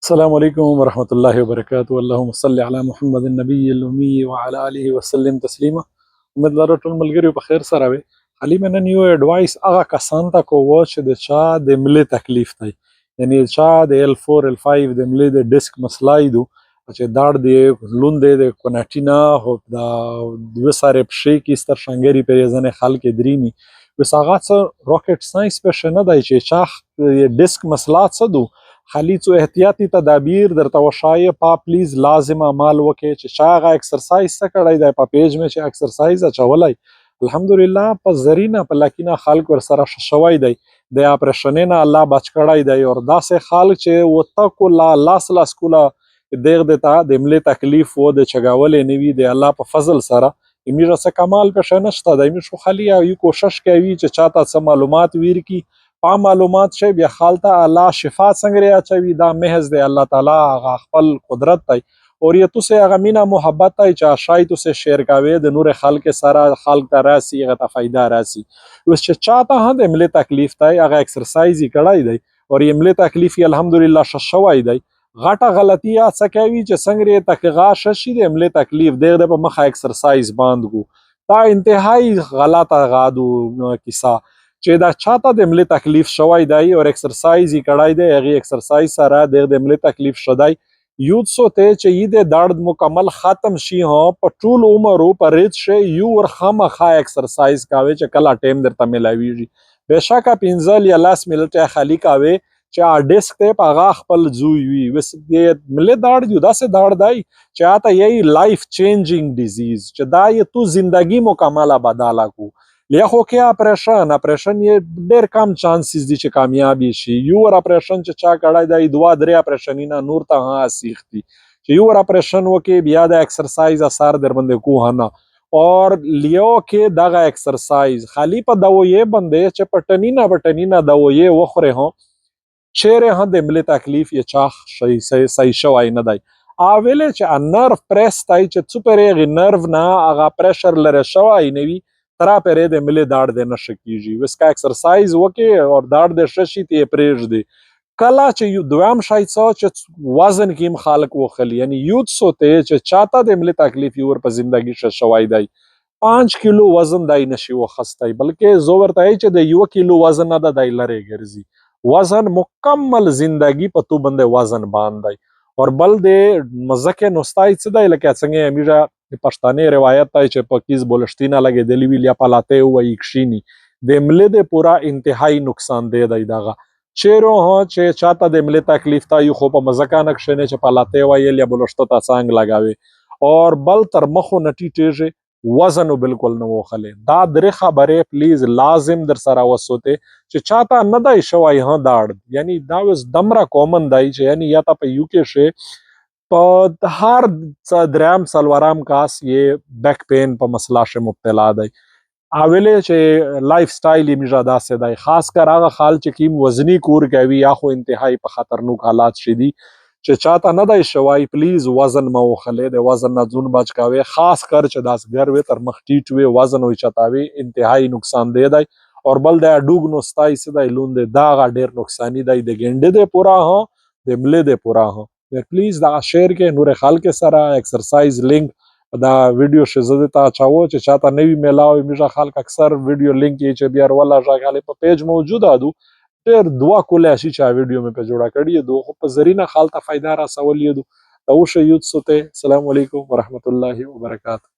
السلام عليكم ورحمة الله وبركاته. اللهم صل على محمد النبي الأمي وعلى آله وسلم تسلیما. امید لرم ټول ملګري په خیر سره وي. خالي مې نن یو اډوایس هغه کسانو ته کوو چې د چا د ملي تکلیف دی، یعنی چا د L4 L5 د ملي د ډیسک مسله ایدو چې داړ دی لون دی د کناټینا هو دا دوه ساره پښې کې ستر شنګری په ځنه خلک درینی بس هغه څه راکټ ساينس په نه دی چې چا ډیسک مسله څه دو خالي څو احتیاطي تدابیر درته وشایه پا پلیز لازم عمل وکړي چې چا هغه ایکسرسایز څه کړی دی په پیج مې چې ایکسرسایز اچولی الحمدلله په زرینه په لکینه خلک ورسره شوی دی د اپریشنې نه الله بچ کړی دی او داسې خلک چې وتکو لاس کوله دغه د تا د ملي تکلیف و د چګاولې نوي د الله په فضل سره امیره څه کمال پښه نشته دی مې شو خالي یو کوشش کوي چې چاته څه معلومات ویر کی پا معلومات شي بیا خالته الله شفا څنګه اچوي دا محض دی الله تعالی هغه خپل قدرت دی اور یہ تو سے هغه مینا محبت دی چې شای تو سے شیر کاوي د نور خلق سره خلق ته راسي هغه ته فائدہ راسي اوس چې چاته هم د ملي تکلیف دی هغه ایکسرسایز کړای دی اور یہ ملي تکلیف الحمدلله شوای دی غټه غلطی څه کوي چې څنګه تکغه شي د ملي تکلیف دغه په مخه ایکسرسایز باندې دا انتهایی غلطه غادو کیسه چې دا چاته د ملي تکلیف شوی دی او ایکسرسایز یې کړای دی هغه ایکسرسایز سره د ملي تکلیف شدای یوت سوته چې یې د درد مکمل ختم شي ها په ټول عمر په ریت شي یو ورخمه ایکسرسایز کاوي چې کله ټیم درته ملاویږي بهشکه 15 یا 10 منټه خالی کاوي چې ا ډیسک ته پاغه خپل زوی وي وس د ملي درد یو داسې درد دی چې اته یې لایف چینجینګ ډیزیز چې دا یې تو زندگی مکمله بداله کو لیا خو کې اپریشن یې ډېر کم چانسز دي چې کامیابی شي یو اپریشن چې چا کړای دی 2-3 اپریشنینا نور ته ها سیختی چې یو اپریشن وکي بیا د ایکسرسایز اثر در باندې کو نه اور لیو کې دغه ایکسرسایز خالی په دویې باندې چې پټنینا دویې وخره هو چیرې هم د ملي تکلیف یې چا صحیح شوی نه دی اویلې چې نرف پریس تای چې څوپرې نرف نه هغه پریشر لره شوی نوي ترا پرې د ملي داړ د نشه کیږي وسکا ایکسرسایز وکي او داړ د ششي ته پرېږ دی کله چې یو دوام شای چې وزن کیم خالق وخلی یعنی یوت سوته چې چاته د ملي تکلیف یور په زندگی شوای دی 5 کیلو وزن دای نشي وخستای بلکې زور ته چې د 1 کیلو وزن نه د دای لره ګرځي وزن مکمل زندگی په تو بنده وزن باندې اور بل د مزکه نوستای څه دی لکه څنګه امیره د پښتانه روایت دی چې پکیز بولشتینا لګې دلی ویل یا پلاته وای کښینی د ملي د پورا انتهایی نقصان دی دغه چیرو ها چې چاته د ملي تکلیف تا یو خو په مزکه نقشنه چې پلاته وای یا بولشتو تا څنګه لگاوي اور بل تر مخو نټی ټیږي وزن بالکل نه وخله دا درې خبره پلیز لازم در سره وسوته چې چاته نه دی شوی ها داړ یعنی دا وز دمره کومن دی چې یعنی یا ته په یو کې شي په هر درام سلورام کاس یہ بیک پین په مسله شه مبتلا دی اویلې چې لایف سټایل یې میجا داسې دی خاص کر هغه خال چې کیم وزنی کور کوي یا خو انتهایی په خطرناک حالات شدي چې چاته نه دی شوی پلیز وزن مو خله د وزن نه ځون بچ کاوي خاص کر چې داس ګر وي تر مخ ټیټ وي وزن وي چتاوي انتهایی نقصان دی اور بل د ډوګ نو ستای سدای لوند دا غ ډیر نقصانی دی د ګنده د پورا ها د ملي د پورا ها پلیز دا شیر کې نور خلک سره ایکسرسایز لینک دا ویډیو شزه ته چاو چې چاته نوی میلاوي میجا خلک اکثر ویډیو لینک یې چې بیا ولا ژغاله په پیج موجود ادو ډیر دوا کوله شي چې ویډیو مې په جوړه کړی دوه په زرینه خالته فائدہ را سوال یو او شه یوت سوته السلام علیکم ورحمت الله وبرکاته